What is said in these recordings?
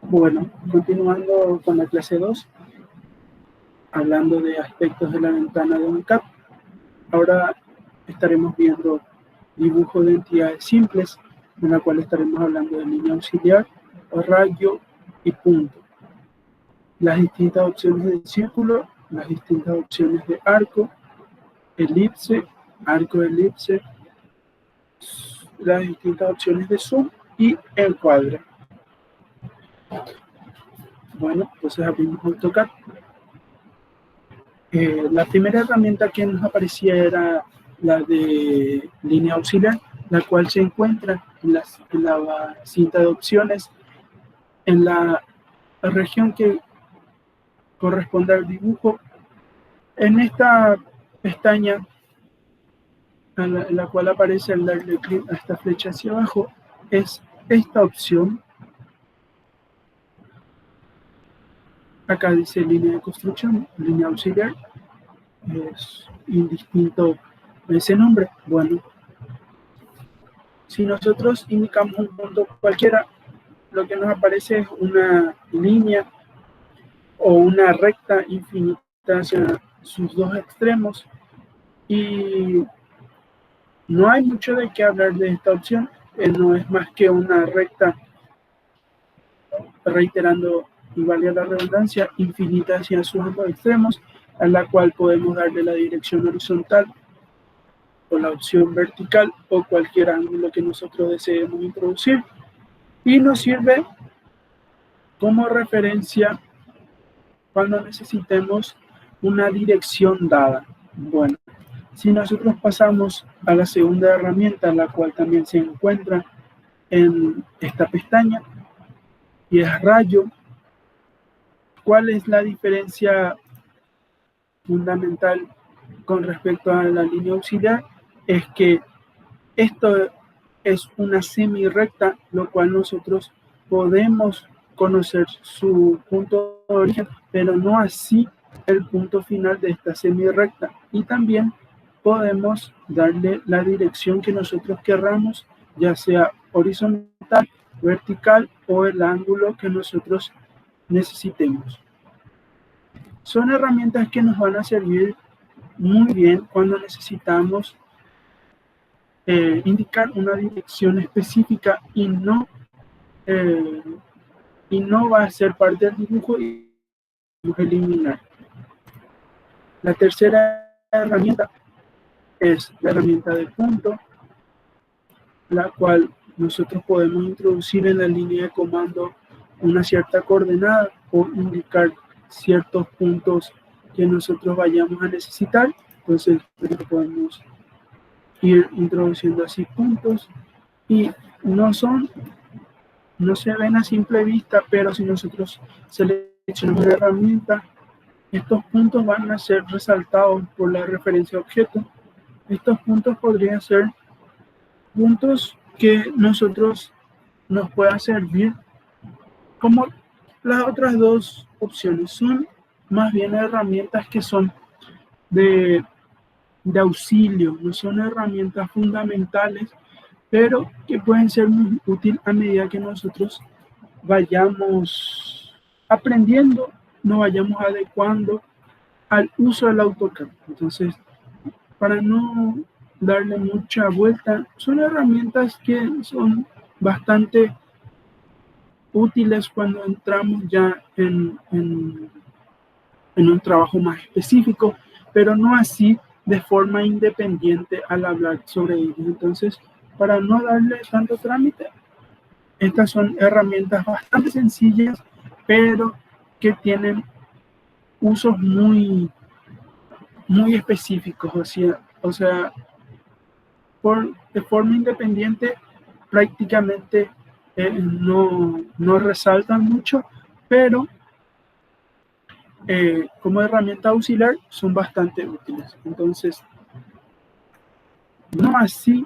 Bueno, continuando con la clase 2, hablando de aspectos de la ventana de un CAD. Ahora estaremos viendo dibujo de entidades simples, en la cual estaremos hablando de línea auxiliar, rayo y punto. Las distintas opciones de círculo, las distintas opciones de arco, elipse, arco elipse, las distintas opciones de zoom y encuadre. Bueno, entonces abrimos AutoCAD. La primera herramienta que nos aparecía era la de línea auxiliar, la cual se encuentra en la cinta de opciones en la región que corresponde al dibujo. En esta pestaña, en la cual aparece al darle clic a esta flecha hacia abajo, es esta opción. Acá dice línea de construcción, línea auxiliar. Es indistinto ese nombre. Bueno, si nosotros indicamos un punto cualquiera, lo que nos aparece es una línea o una recta infinita hacia sus dos extremos, y no hay mucho de qué hablar de esta opción. No es más que una recta, reiterando y valga la redundancia, infinita hacia sus dos extremos, a la cual podemos darle la dirección horizontal o la opción vertical o cualquier ángulo que nosotros deseemos introducir, y nos sirve como referencia cuando necesitemos una dirección dada. Bueno, si nosotros pasamos a la segunda herramienta, la cual también se encuentra en esta pestaña, y es rayo. ¿Cuál es la diferencia fundamental con respecto a la línea auxiliar? Es que esto es una semi-recta, lo cual nosotros podemos conocer su punto de origen, pero no así el punto final de esta semi-recta. Y también podemos darle la dirección que nosotros querramos, ya sea horizontal, vertical o el ángulo que nosotros necesitemos. Son herramientas que nos van a servir muy bien cuando necesitamos indicar una dirección específica y no va a ser parte del dibujo y eliminar. La tercera herramienta es la herramienta de punto, la cual nosotros podemos introducir en la línea de comando una cierta coordenada o indicar ciertos puntos que nosotros vayamos a necesitar. Entonces podemos ir introduciendo así puntos, y no se ven a simple vista, pero si nosotros seleccionamos la herramienta, estos puntos van a ser resaltados por la referencia a objeto. Estos puntos podrían ser puntos que nosotros nos puedan servir como las otras dos opciones. Son más bien herramientas que son de auxilio, no son herramientas fundamentales, pero que pueden ser muy útiles a medida que nosotros vayamos aprendiendo, nos vayamos adecuando al uso del AutoCAD. Entonces, para no darle mucha vuelta, son herramientas que son bastante útiles cuando entramos ya en un trabajo más específico, pero no así de forma independiente al hablar sobre ellos. Entonces, para no darle tanto trámite, estas son herramientas bastante sencillas, pero que tienen usos muy específicos. O sea, de forma independiente prácticamente no resaltan mucho, pero como herramienta auxiliar son bastante útiles. Entonces, no así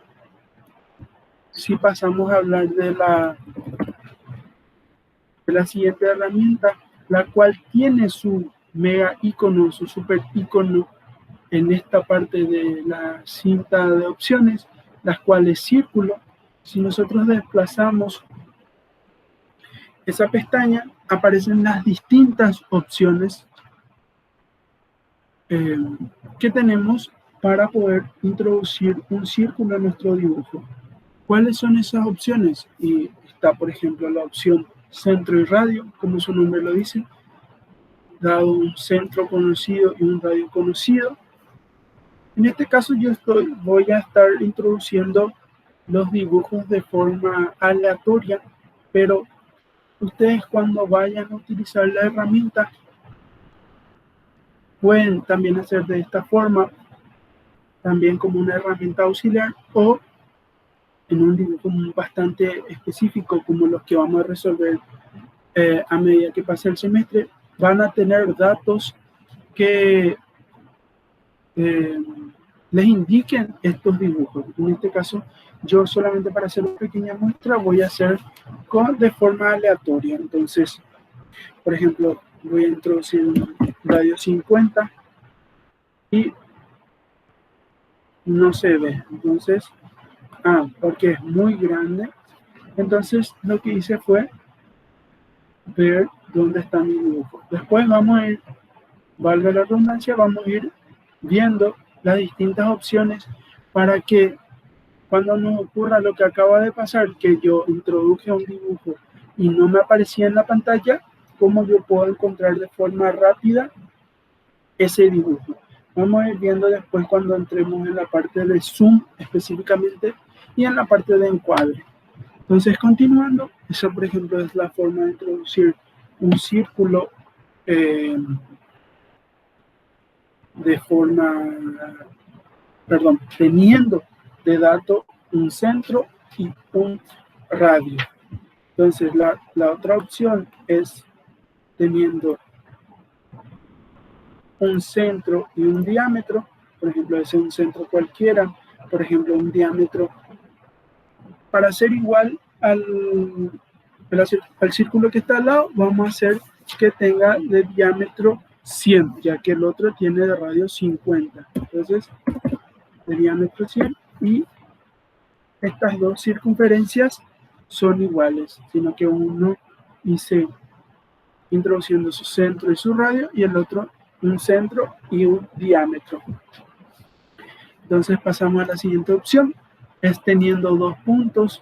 si pasamos a hablar de la siguiente herramienta, la cual tiene su mega icono, su super icono en esta parte de la cinta de opciones, las cuales círculo. Si nosotros desplazamos esa pestaña aparecen las distintas opciones que tenemos para poder introducir un círculo en nuestro dibujo. ¿Cuáles son esas opciones? Y está, por ejemplo, la opción centro y radio, como su nombre lo dice, dado un centro conocido y un radio conocido. En este caso yo voy a estar introduciendo los dibujos de forma aleatoria, pero ustedes cuando vayan a utilizar la herramienta pueden también hacer de esta forma, también como una herramienta auxiliar o en un dibujo bastante específico como los que vamos a resolver a medida que pase el semestre, van a tener datos que les indiquen estos dibujos. En este caso, yo solamente para hacer una pequeña muestra voy a hacer de forma aleatoria. Entonces, por ejemplo, voy a introducir un radio 50 y no se ve. Entonces, porque es muy grande. Entonces, lo que hice fue ver dónde está mi dibujo. Después vamos a ir, valga la redundancia, vamos a ir viendo las distintas opciones para que cuando nos ocurra lo que acaba de pasar, que yo introduje un dibujo y no me aparecía en la pantalla, cómo yo puedo encontrar de forma rápida ese dibujo. Vamos a ir viendo después cuando entremos en la parte de zoom específicamente y en la parte de encuadre. Entonces, continuando, esa por ejemplo es la forma de introducir un círculo de forma, teniendo de dato un centro y un radio. Entonces, la otra opción es teniendo un centro y un diámetro, por ejemplo, ese es un centro cualquiera, por ejemplo, un diámetro para hacer igual al círculo que está al lado, vamos a hacer que tenga de diámetro 100, ya que el otro tiene de radio 50. Entonces, de diámetro 100 y estas dos circunferencias son iguales, sino que uno hice introduciendo su centro y su radio y el otro un centro y un diámetro. Entonces pasamos a la siguiente opción, es teniendo dos puntos.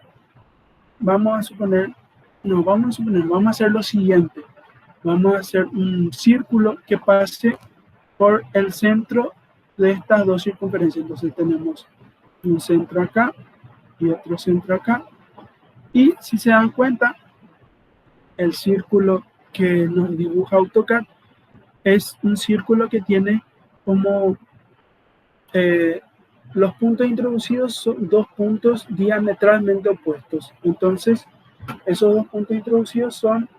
Vamos a hacer lo siguiente. Vamos a hacer un círculo que pase por el centro de estas dos circunferencias. Entonces tenemos un centro acá y otro centro acá. Y si se dan cuenta, el círculo que nos dibuja AutoCAD es un círculo que tiene como los puntos introducidos son dos puntos diametralmente opuestos. Entonces, esos dos puntos introducidos son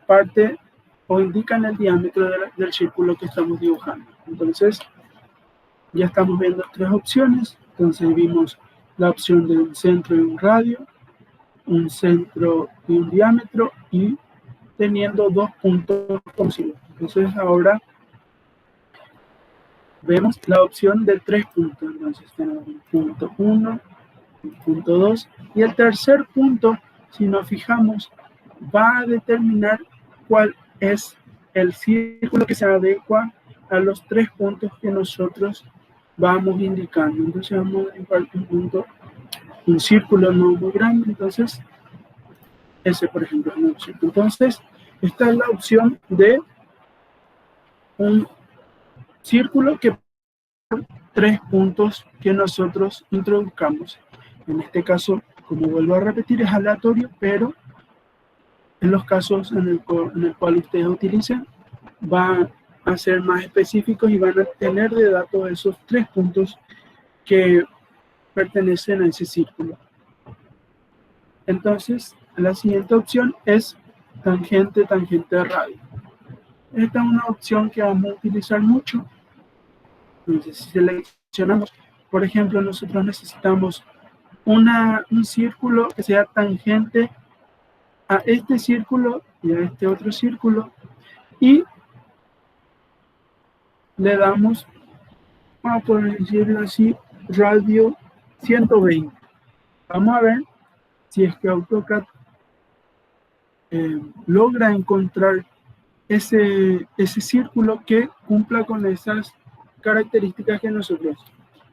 parte o indican el diámetro del círculo que estamos dibujando. Entonces, ya estamos viendo tres opciones. Entonces, vimos la opción de un centro y un radio, un centro y un diámetro y teniendo dos puntos conocidos. Entonces, ahora vemos la opción de tres puntos. Entonces, tenemos el punto 1, el punto 2 y el tercer punto, si nos fijamos, va a determinar cuál es el círculo que se adecua a los tres puntos que nosotros vamos indicando. Entonces vamos a dibujar un círculo no muy grande, entonces ese por ejemplo es un círculo. Entonces esta es la opción de un círculo que tres puntos que nosotros introduzcamos. En este caso, como vuelvo a repetir, es aleatorio, pero en los casos en el cual ustedes utilicen, van a ser más específicos y van a tener de datos esos tres puntos que pertenecen a ese círculo. Entonces, la siguiente opción es tangente radio. Esta es una opción que vamos a utilizar mucho. Entonces, si seleccionamos, por ejemplo, nosotros necesitamos un círculo que sea tangente a este círculo y a este otro círculo y le damos, vamos a poder decirlo así, radio 120. Vamos a ver si es que AutoCAD logra encontrar ese círculo que cumpla con esas características que nosotros,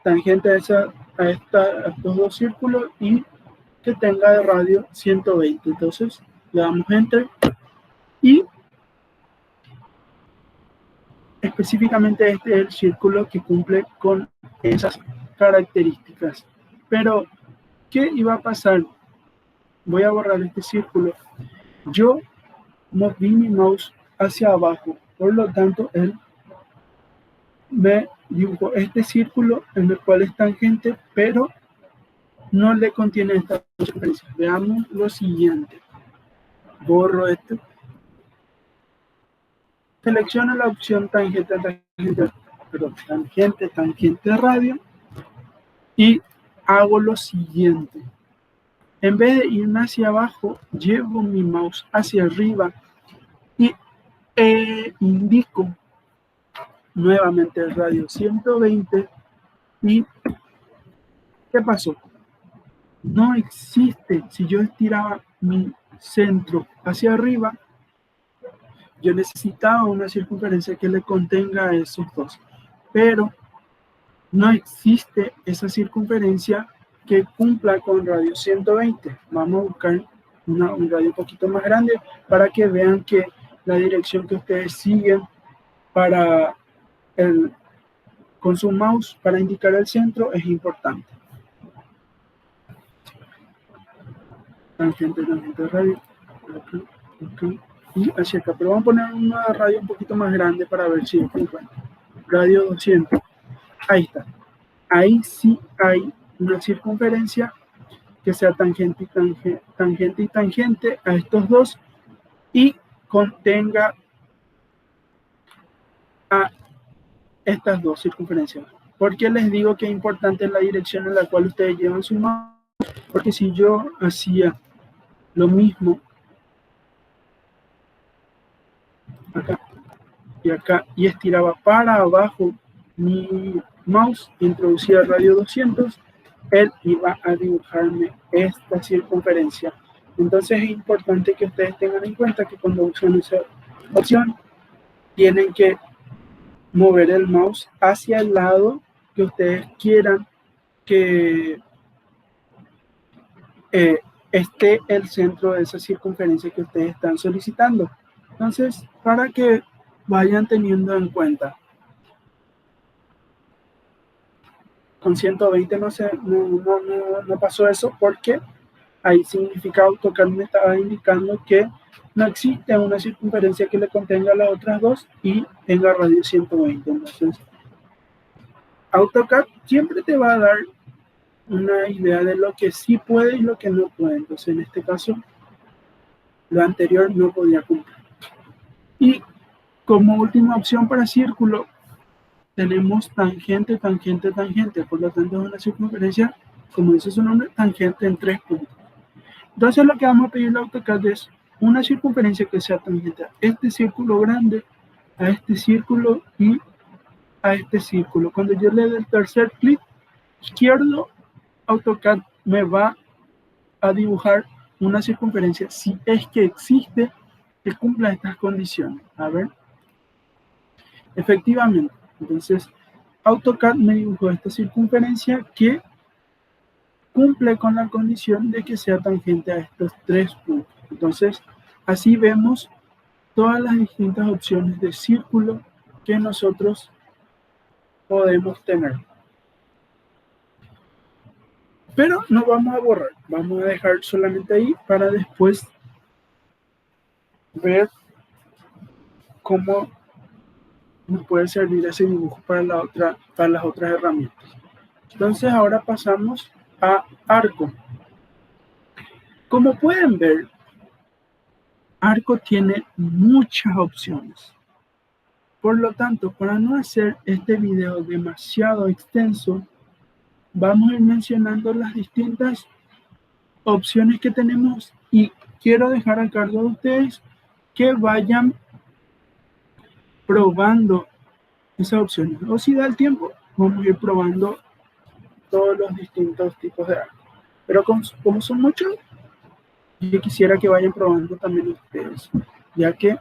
tangente a estos dos círculos y que tenga de radio 120. Entonces le damos enter y específicamente este es el círculo que cumple con esas características. Pero, ¿qué iba a pasar? Voy a borrar este círculo. Yo moví mi mouse hacia abajo, por lo tanto, él me dibujó este círculo en el cual es tangente, pero no le contiene esta circunferencia. Veamos lo siguiente. Borro esto. Selecciono la opción tangente radio y hago lo siguiente. En vez de irme hacia abajo, llevo mi mouse hacia arriba y indico nuevamente el radio 120 y ¿qué pasó? No existe. Si yo estiraba mi centro hacia arriba, yo necesitaba una circunferencia que le contenga a esos dos, pero no existe esa circunferencia que cumpla con radio 120. Vamos a buscar un radio un poquito más grande para que vean que la dirección que ustedes siguen con su mouse para indicar el centro es importante. Tangente radio. Okay. Y hacia acá, pero vamos a poner una radio un poquito más grande para ver si encuentra. Radio 200. Ahí está. Ahí sí hay una circunferencia que sea tangente y tangente a estos dos y contenga a estas dos circunferencias. ¿Por qué les digo que es importante la dirección en la cual ustedes llevan su mouse? Porque si yo hacía lo mismo acá y acá y estiraba para abajo mi mouse, introducía el radio 200, él iba a dibujarme esta circunferencia. Entonces es importante que ustedes tengan en cuenta que cuando usan esa opción tienen que mover el mouse hacia el lado que ustedes quieran que esté el centro de esa circunferencia que ustedes están solicitando. Entonces, para que vayan teniendo en cuenta. Con 120 no pasó eso porque ahí significa AutoCAD me estaba indicando que no existe una circunferencia que le contenga a las otras dos y tenga radio 120. Entonces, AutoCAD siempre te va a dar una idea de lo que sí puede y lo que no puede. Entonces, en este caso, lo anterior no podía cumplir. Y como última opción para círculo, tenemos tangente. Por lo tanto, es una circunferencia, como dice su nombre, tangente en 3 puntos. Entonces, lo que vamos a pedirle a AutoCAD es una circunferencia que sea tangente a este círculo grande, a este círculo y a este círculo. Cuando yo le dé el tercer clic izquierdo, AutoCAD me va a dibujar una circunferencia, si es que existe, que cumpla estas condiciones. A ver. Efectivamente. Entonces, AutoCAD me dibujó esta circunferencia que cumple con la condición de que sea tangente a estos 3 puntos. Entonces, así vemos todas las distintas opciones de círculo que nosotros podemos tener. Pero no vamos a borrar, vamos a dejar solamente ahí para después ver cómo nos puede servir ese dibujo para las otras herramientas. Entonces ahora pasamos a Arco. Como pueden ver, Arco tiene muchas opciones. Por lo tanto, para no hacer este video demasiado extenso, vamos a ir mencionando las distintas opciones que tenemos y quiero dejar a cargo de ustedes que vayan probando esas opciones. O si da el tiempo, vamos a ir probando todos los distintos tipos de arco. Pero como son muchos, yo quisiera que vayan probando también ustedes, ya que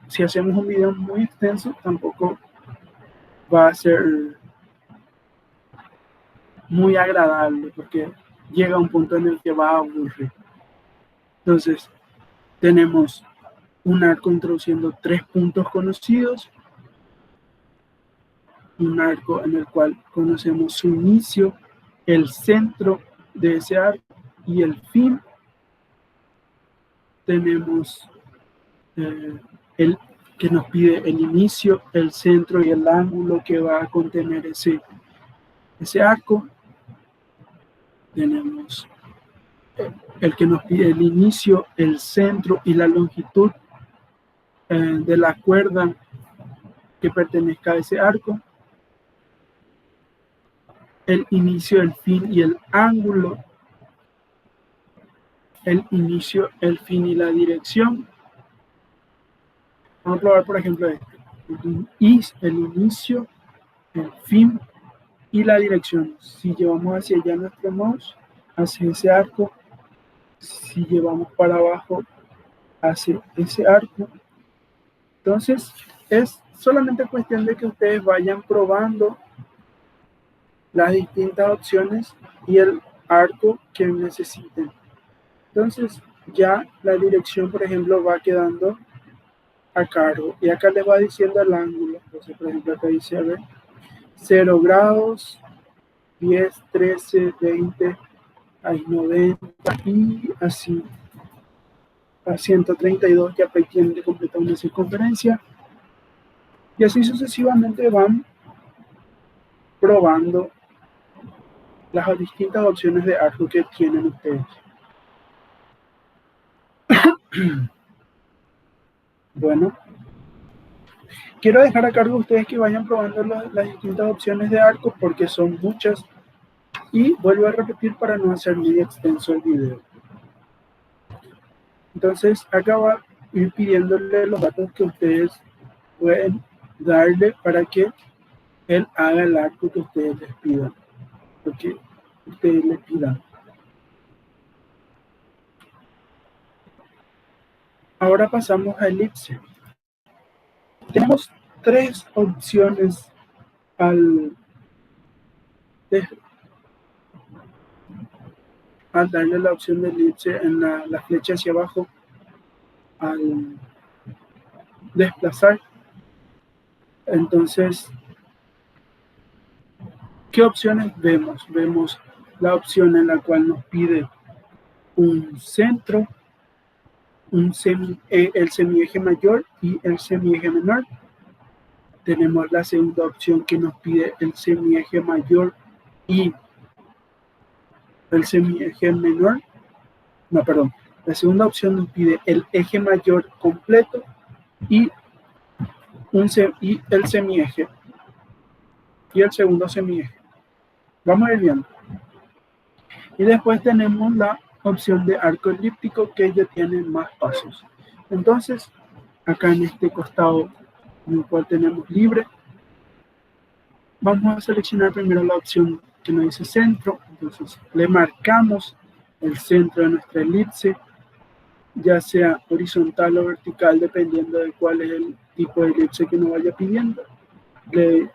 si hacemos un video muy extenso, tampoco va a ser muy agradable, porque llega un punto en el que va a aburrir. Entonces, tenemos un arco introduciendo 3 puntos conocidos, un arco en el cual conocemos su inicio, el centro de ese arco y el fin. Tenemos el que nos pide el inicio, el centro y el ángulo que va a contener ese arco. Tenemos el que nos pide el inicio, el centro y la longitud de la cuerda que pertenezca a ese arco. El inicio, el fin y el ángulo. El inicio, el fin y la dirección. Vamos a probar, por ejemplo, este. El inicio, el fin y la dirección. Si llevamos hacia allá nuestro mouse, hacia ese arco. Si llevamos para abajo, hacia ese arco. Entonces, es solamente cuestión de que ustedes vayan probando las distintas opciones y el arco que necesiten. Entonces, ya la dirección, por ejemplo, va quedando a cargo. Y acá les va diciendo el ángulo. Entonces, por ejemplo, acá dice, a ver, 0 grados, 10, 13, 20, hay 90 y así. A 132 ya tienen que completar una circunferencia. Y así sucesivamente van probando las distintas opciones de arco que tienen ustedes. Bueno, quiero dejar a cargo a ustedes que vayan probando las distintas opciones de arco porque son muchas. Y vuelvo a repetir para no hacer muy extenso el video. Entonces, acá va a ir pidiéndole los datos que ustedes pueden darle para que él haga el arco que ustedes les pidan. Porque ustedes le pidan. Ahora pasamos a elipse. Tenemos 3 opciones al darle la opción de elipse en la flecha hacia abajo, al desplazar. Entonces, ¿qué opciones vemos? Vemos la opción en la cual nos pide un centro, el semieje mayor y el semieje menor. Tenemos la segunda opción que nos pide el semieje mayor y el semieje menor. No, perdón. La segunda opción nos pide el eje mayor completo y el semieje. Y el segundo semieje. Vamos a ir viendo. Y después tenemos la opción de arco elíptico que ya tiene más pasos. Entonces, acá en este costado en el cual tenemos libre, vamos a seleccionar primero la opción que nos dice centro. Entonces, le marcamos el centro de nuestra elipse, ya sea horizontal o vertical, dependiendo de cuál es el tipo de elipse que nos vaya pidiendo. Le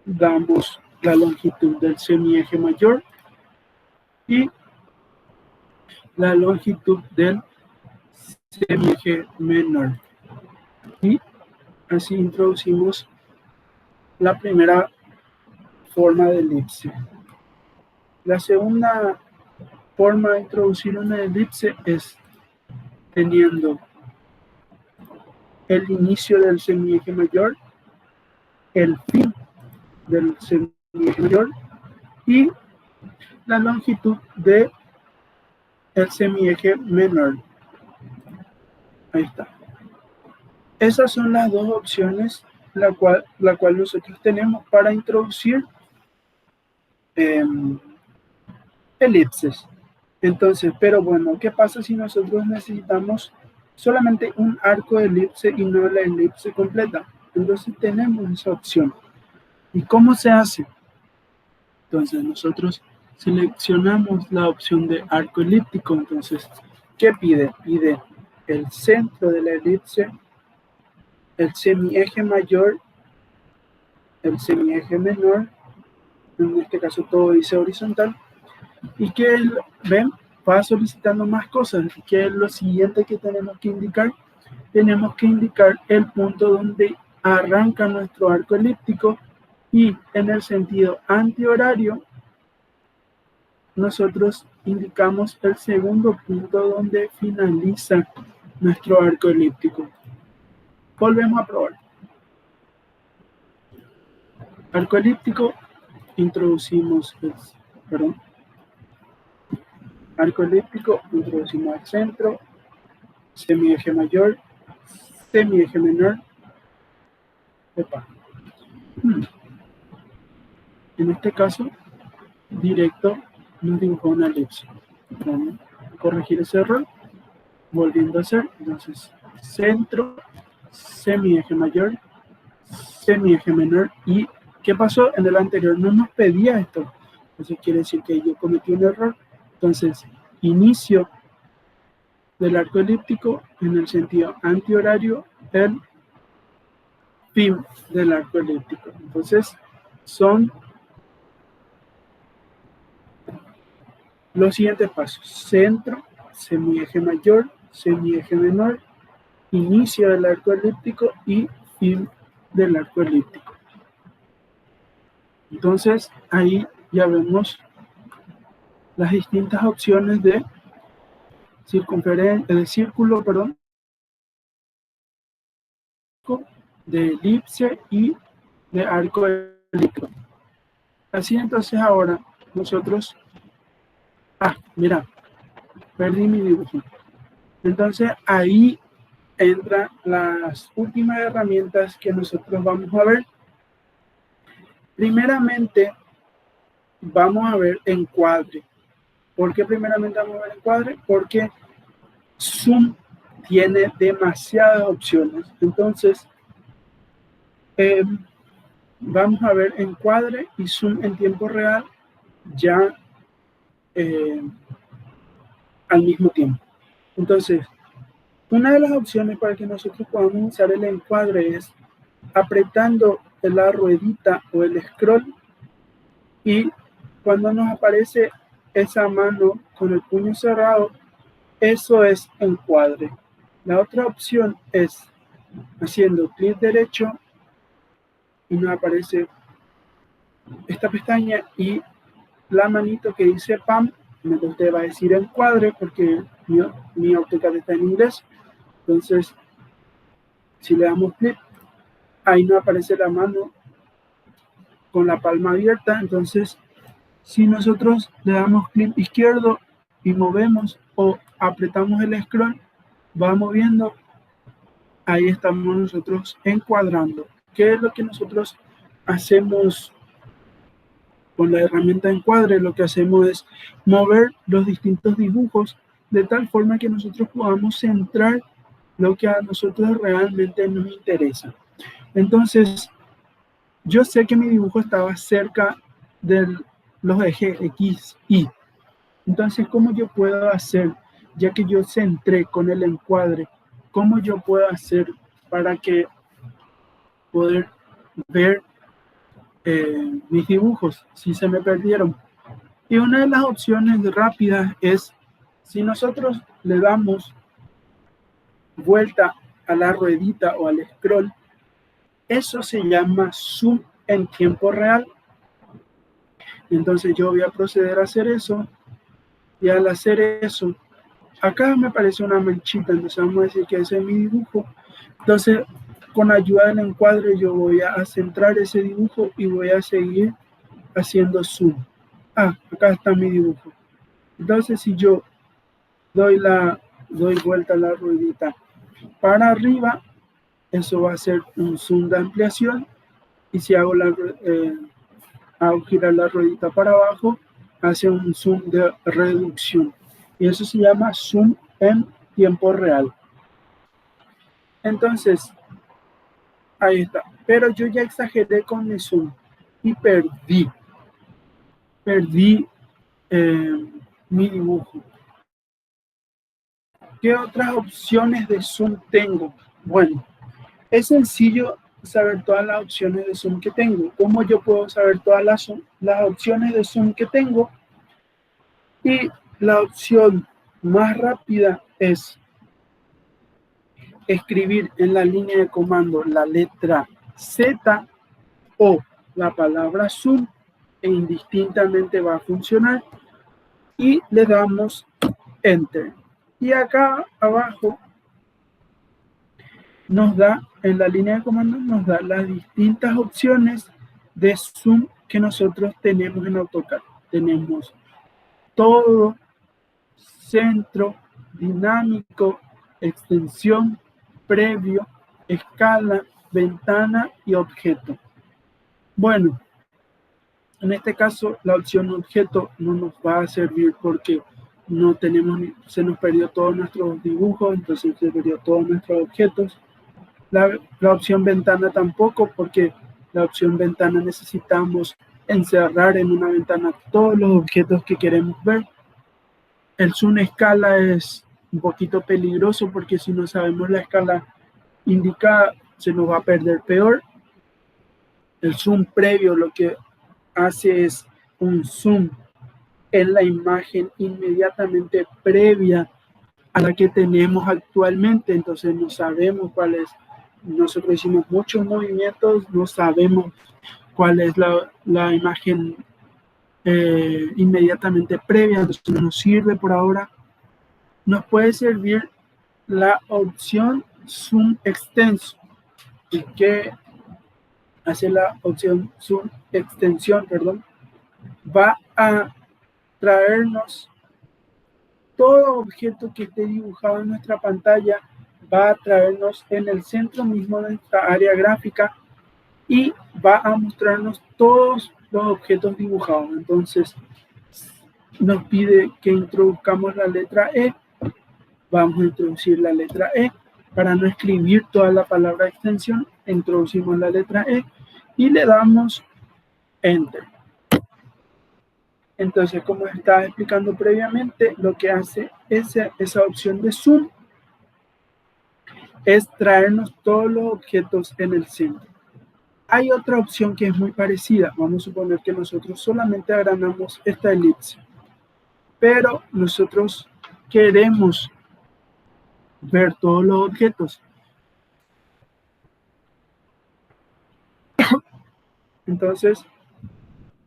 damos la longitud del semieje mayor y la longitud del semieje menor. Y así introducimos la primera forma de elipse. La segunda forma de introducir una elipse es teniendo el inicio del semieje mayor, el fin del semieje mayor y la longitud de el semieje menor. Ahí está. Esas son las dos opciones la cual nosotros tenemos para introducir elipses. Entonces, pero bueno, ¿qué pasa si nosotros necesitamos solamente un arco de elipse y no la elipse completa? Entonces tenemos esa opción. ¿Y cómo se hace? Entonces nosotros seleccionamos la opción de arco elíptico. Entonces, ¿qué pide? Pide el centro de la elipse, el semieje mayor, el semieje menor, en este caso todo dice horizontal, y que ven, va solicitando más cosas, que es lo siguiente que tenemos que indicar. Tenemos que indicar el punto donde arranca nuestro arco elíptico y en el sentido antihorario nosotros indicamos el segundo punto donde finaliza nuestro arco elíptico. Volvemos a probar. Arco elíptico, introducimos arco elíptico, introducimos el centro, semieje mayor, semieje menor. En este caso, directo nos dibujó una elipse. Vamos a corregir ese error, volviendo a hacer. Entonces, centro, semieje mayor, semieje menor. ¿Y qué pasó? En el anterior no nos pedía esto. Eso quiere decir que yo cometí un error. Entonces, inicio del arco elíptico en el sentido antihorario, el fin del arco elíptico. Entonces, son los siguientes pasos: centro, semieje mayor, semieje menor, inicio del arco elíptico y fin del arco elíptico. Entonces, ahí ya vemos las distintas opciones de circunferencia, de círculo, perdón, de elipse y de arco elíptico. Así entonces ahora nosotros, mira, perdí mi dibujo. Entonces ahí entran las últimas herramientas que nosotros vamos a ver. Primeramente, vamos a ver encuadre. ¿Por qué primeramente vamos a ver encuadre? Porque Zoom tiene demasiadas opciones. Entonces, vamos a ver encuadre y Zoom en tiempo real ya al mismo tiempo. Entonces, una de las opciones para que nosotros podamos usar el encuadre es apretando la ruedita o el scroll, y cuando nos aparece esa mano con el puño cerrado, eso es encuadre. La otra opción es haciendo clic derecho y nos aparece esta pestaña y la manito que dice PAM, usted va a decir encuadre porque mi AutoCAD está en inglés. Entonces, si le damos clic, ahí nos aparece la mano con la palma abierta. Entonces, si nosotros le damos clic izquierdo y movemos o apretamos el scroll, va moviendo, ahí estamos nosotros encuadrando. ¿Qué es lo que nosotros hacemos con la herramienta encuadre? Lo que hacemos es mover los distintos dibujos de tal forma que nosotros podamos centrar lo que a nosotros realmente nos interesa. Entonces, yo sé que mi dibujo estaba cerca de los ejes X, Y. Entonces, ¿cómo yo puedo hacer, ya que yo centré con el encuadre, cómo yo puedo hacer para que poder ver mis dibujos si se me perdieron? Y una de las opciones rápidas es, si nosotros le damos vuelta a la ruedita o al scroll, eso se llama zoom en tiempo real. Entonces yo voy a proceder a hacer eso, y al hacer eso, acá me aparece una manchita, entonces vamos a decir que ese es mi dibujo. Entonces, con ayuda del encuadre, yo voy a centrar ese dibujo y voy a seguir haciendo zoom. Acá está mi dibujo. Entonces, si yo doy vuelta a la ruedita para arriba, eso va a ser un zoom de ampliación. Y si hago girar la ruedita para abajo, hace un zoom de reducción. Y eso se llama zoom en tiempo real. Entonces, ahí está. Pero yo ya exageré con mi zoom y perdí mi dibujo. ¿Qué otras opciones de zoom tengo? Bueno, es sencillo saber todas las opciones de zoom que tengo. ¿Cómo yo puedo saber todas las opciones de zoom que tengo? Y la opción más rápida es escribir en la línea de comando la letra Z o la palabra zoom e indistintamente va a funcionar y le damos enter. Y acá abajo nos da, en la línea de comando, nos da las distintas opciones de zoom que nosotros tenemos en AutoCAD. Tenemos todo, centro, dinámico, extensión, previo, escala, ventana y objeto. Bueno, en este caso la opción objeto no nos va a servir porque no tenemos, se nos perdió todos nuestros dibujos, entonces se perdió todos nuestros objetos. La opción ventana tampoco, porque la opción ventana necesitamos encerrar en una ventana todos los objetos que queremos ver. El zoom escala es un poquito peligroso porque si no sabemos la escala indicada se nos va a perder peor. El zoom previo lo que hace es un zoom en la imagen inmediatamente previa a la que tenemos actualmente, entonces no sabemos cuál es. Nosotros hicimos muchos movimientos, no sabemos cuál es la imagen inmediatamente previa, entonces no nos sirve por ahora. Nos puede servir la opción zoom extenso. ¿Y qué hace la opción zoom extensión? Perdón, va a traernos todo objeto que esté dibujado en nuestra pantalla, va a traernos en el centro mismo de nuestra área gráfica y va a mostrarnos todos los objetos dibujados. Entonces nos pide que introduzcamos la letra E. Vamos a introducir la letra E. Para no escribir toda la palabra extensión, introducimos la letra E y le damos enter. Entonces, como estaba explicando previamente, lo que hace esa opción de zoom es traernos todos los objetos en el centro. Hay otra opción que es muy parecida. Vamos a suponer que nosotros solamente agrandamos esta elipse, pero nosotros queremos ver todos los objetos. Entonces,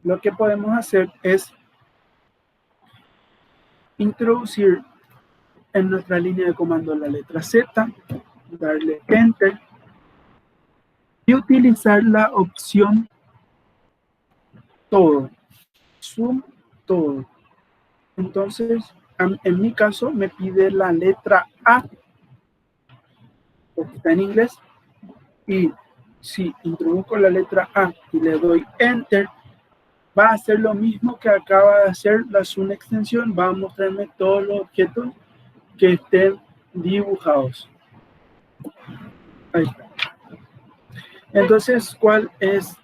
lo que podemos hacer es introducir en nuestra línea de comando la letra Z, darle enter y utilizar la opción todo, zoom todo. Entonces, en mi caso me pide la letra A, porque está en inglés, y si introduzco la letra A y le doy enter, va a hacer lo mismo que acaba de hacer la zoom extensión, va a mostrarme todos los objetos que estén dibujados. Ahí está. Entonces, ¿cuál es?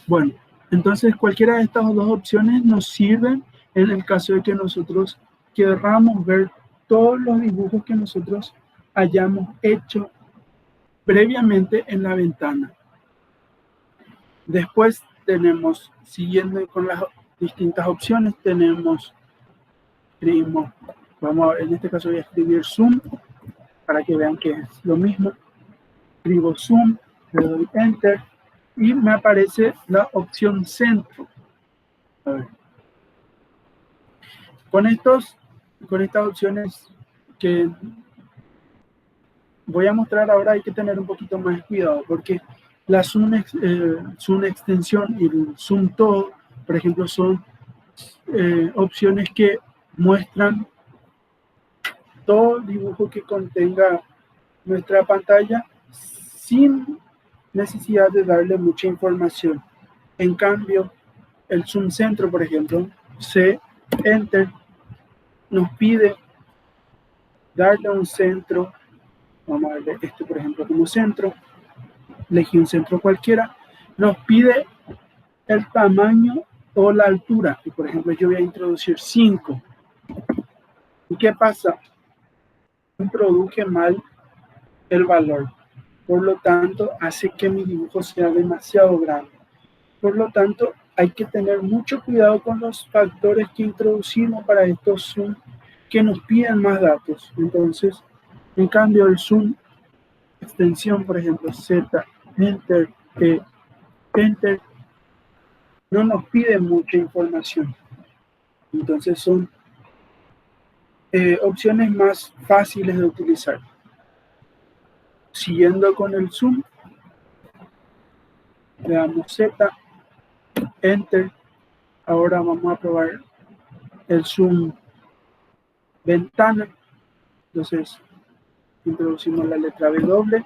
Bueno, entonces cualquiera de estas dos opciones nos sirven en el caso de que nosotros querramos ver todos los dibujos que nosotros hayamos hecho previamente en la ventana. Después tenemos, siguiendo con las distintas opciones, escribimos, vamos a ver, en este caso voy a escribir zoom para que vean que es lo mismo. Escribo zoom, le doy enter y me aparece la opción centro. A ver. Con estas opciones que voy a mostrar ahora hay que tener un poquito más de cuidado porque la zoom extensión y el zoom todo, por ejemplo, son opciones que muestran todo el dibujo que contenga nuestra pantalla sin necesidad de darle mucha información. En cambio, el zoom centro, por ejemplo, enter, nos pide darle un centro. Vamos a ver este, por ejemplo, como centro. Elegí un centro cualquiera. Nos pide el tamaño o la altura. Y por ejemplo, yo voy a introducir 5. ¿Y qué pasa? Introduje mal el valor. Por lo tanto, hace que mi dibujo sea demasiado grande. Por lo tanto, hay que tener mucho cuidado con los factores que introducimos para estos zoom que nos piden más datos. Entonces, en cambio, el zoom extensión, por ejemplo, Z, Enter, Enter, no nos pide mucha información. Entonces, son opciones más fáciles de utilizar. Siguiendo con el zoom, le damos Z, Enter. Ahora vamos a probar el zoom ventana. Entonces, introducimos la letra W.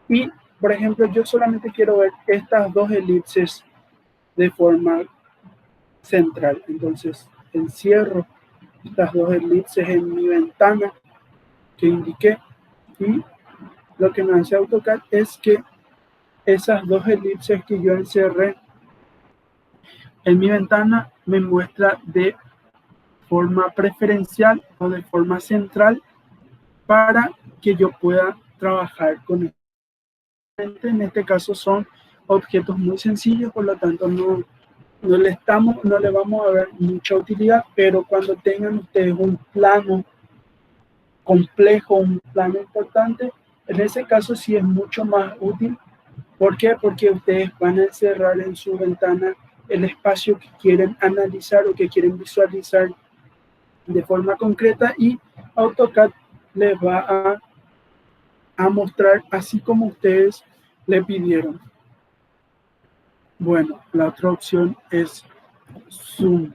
Y, por ejemplo, yo solamente quiero ver estas dos elipses de forma central. Entonces, encierro estas dos elipses en mi ventana que indiqué. Y lo que me hace AutoCAD es que esas dos elipses que yo encerré en mi ventana me muestra de forma preferencial o de forma central para que yo pueda trabajar con esto. En este caso son objetos muy sencillos, por lo tanto no le vamos a ver mucha utilidad, pero cuando tengan ustedes un plano complejo, un plano importante, en ese caso sí es mucho más útil. ¿Por qué? Porque ustedes van a encerrar en su ventana el espacio que quieren analizar o que quieren visualizar de forma concreta y AutoCAD les va a mostrar así como ustedes le pidieron. Bueno, la otra opción es zoom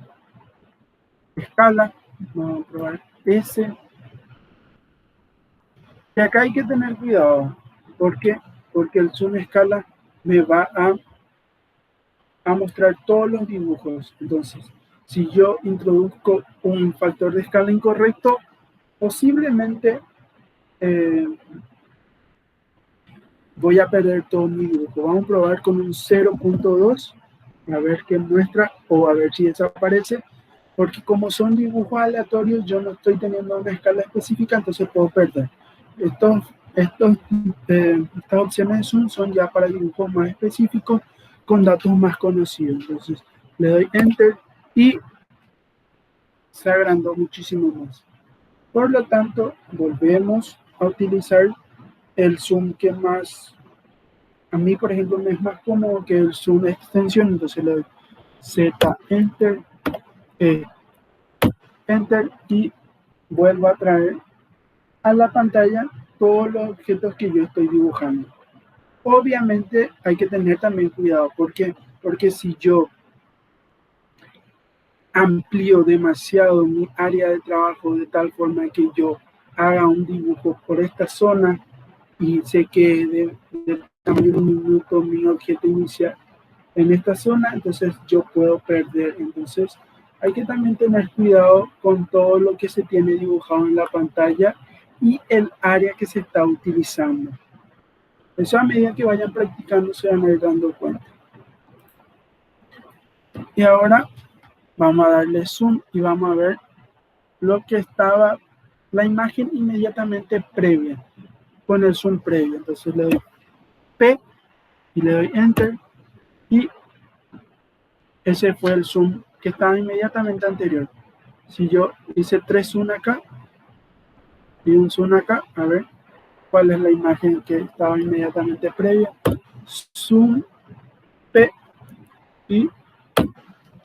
escala. Vamos a probar ese. Y acá hay que tener cuidado. ¿Por qué? Porque el zoom escala me va a mostrar todos los dibujos. Entonces, si yo introduzco un factor de escala incorrecto, posiblemente voy a perder todo mi dibujo. Vamos a probar con un 0.2, a ver qué muestra o a ver si desaparece, porque como son dibujos aleatorios, yo no estoy teniendo una escala específica, entonces puedo perder. Estas opciones de zoom son ya para dibujos más específicos con datos más conocidos. Entonces le doy Enter y se agrandó muchísimo más. Por lo tanto, volvemos a utilizar el zoom que más, a mí por ejemplo me es más cómodo que el zoom extensión, entonces le doy Z, Enter, Enter y vuelvo a traer a la pantalla todos los objetos que yo estoy dibujando. Obviamente hay que tener también cuidado, porque si yo amplío demasiado mi área de trabajo de tal forma que yo haga un dibujo por esta zona y sé que de tamaño de un minuto mi objeto inicia en esta zona, entonces yo puedo perder. Entonces hay que también tener cuidado con todo lo que se tiene dibujado en la pantalla y el área que se está utilizando. Eso a medida que vayan practicando se van a ir dando cuenta. Y ahora vamos a darle zoom y vamos a ver lo que estaba, la imagen inmediatamente previa, con el zoom previo. Entonces le doy P y le doy Enter y ese fue el zoom que estaba inmediatamente anterior. Si yo hice 3 zoom acá y un zoom acá, a ver cuál es la imagen que estaba inmediatamente previa. Zoom P y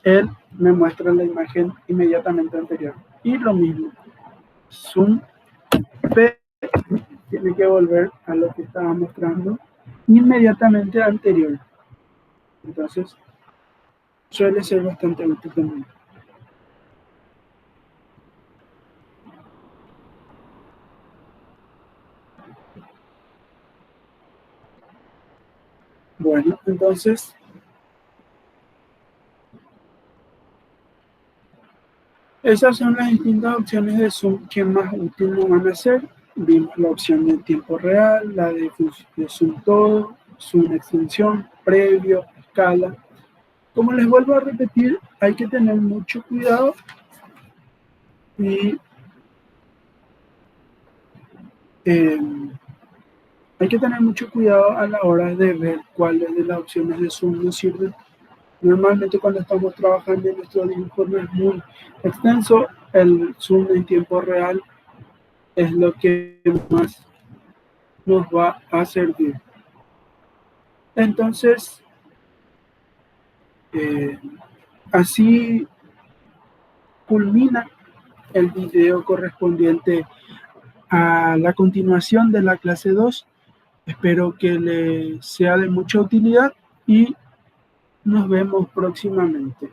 él me muestra la imagen inmediatamente anterior. Y lo mismo, zoom P tiene que volver a lo que estaba mostrando inmediatamente anterior. Entonces, suele ser bastante útil también. Bueno, entonces, esas son las distintas opciones de zoom que más útil nos van a ser. Vimos la opción de tiempo real, la de zoom todo, zoom extensión, previo, escala. Como les vuelvo a repetir, hay que tener mucho cuidado y hay que tener mucho cuidado a la hora de ver cuáles de las opciones de Zoom nos sirven. Normalmente cuando estamos trabajando en nuestro dibujo no es muy extenso, el Zoom en tiempo real es lo que más nos va a servir. Entonces, así culmina el video correspondiente a la continuación de la clase 2. Espero que les sea de mucha utilidad y nos vemos próximamente.